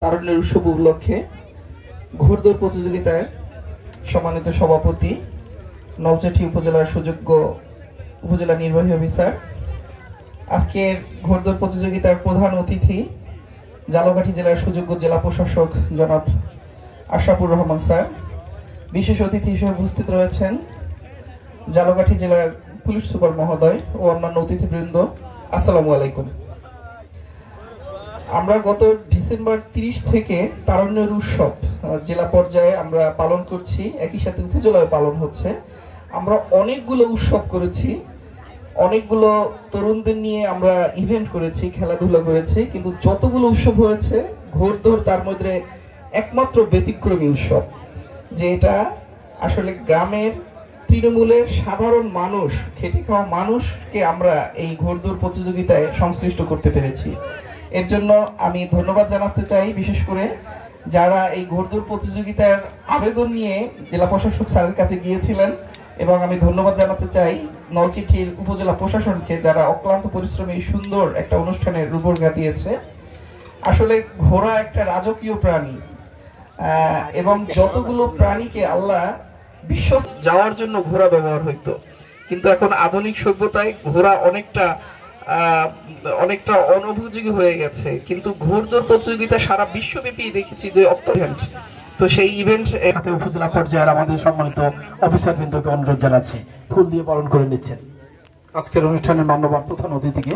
তারুণ্যের উৎসব উপলক্ষে ঘোড়দৌড় প্রতিযোগিতার সম্মানিত সভাপতি, নলছিটি উপজেলার সুযোগ্য উপজেলা নির্বাহী অফিসার, আজকের ঘোড়দৌড় প্রতিযোগিতার প্রধান অতিথি ঝালকাঠি জেলার সুযোগ্য জেলা প্রশাসক জনাব আশরাফুর রহমান স্যার, বিশেষ অতিথি হিসেবে উপস্থিত রয়েছেন ঝালকাঠি জেলার পুলিশ সুপার মহোদয় ও অন্যান্য অতিথিবৃন্দ। আসসালামু আলাইকুম। আমরা গত ডিসেম্বর 30 থেকে তারুণ্যের উৎসব জেলা পর্যায়ে আমরা পালন করছি, একই সাথে উপজেলায় পালন হচ্ছে। আমরা অনেকগুলো উৎসব করেছি, অনেকগুলো তরুণদের নিয়ে আমরা ইভেন্ট করেছি, খেলাধুলা করেছি, কিন্তু যতগুলো উৎসব হয়েছে ঘোড়দৌড় তার মধ্যে একমাত্র ব্যতিক্রমী উৎসব, যে এটা আসলে গ্রামের তৃণমূলের সাধারণ মানুষ, খেটে খাওয়া মানুষকে আমরা এই ঘোড়দৌড় প্রতিযোগিতায় সংশ্লিষ্ট করতে পেরেছি। এর জন্য আমি ধন্যবাদ জানাতে চাই বিশেষ করে যারা এই ঘোড়দৌড় প্রতিযোগিতার আবেদন নিয়ে জেলা প্রশাসক স্যারের কাছে গিয়েছিলেন, এবং আমি ধন্যবাদ জানাতে চাই নলছিটির উপজেলা প্রশাসনকে যারা অক্লান্ত পরিশ্রমে এই সুন্দর একটা অনুষ্ঠানের রূপরেখা দিয়েছে। আসলে ঘোড়া একটা রাজকীয় প্রাণী, এবং যতগুলো প্রাণীকে আল্লাহ বিশ্ব যাওয়ার জন্য ঘোড়া ব্যবহার হইতো, কিন্তু এখন আধুনিক সভ্যতায় ঘোড়া অনেকটা অনুপযোগী হয়ে গেছে। কিন্তু ঘোড়দৌড় প্রতিযোগিতা সারা বিশ্বব্যাপী দেখেছি যে অত্যন্ত, তো সেই ইভেন্ট উপজেলা পর্যায়ের আমাদের সম্মানিত অফিসার বৃন্দকে অনুরোধ জানাচ্ছি ফুল দিয়ে বরণ করে নিচ্ছেন আজকের অনুষ্ঠানের মান্যবর প্রধান অতিথিকে।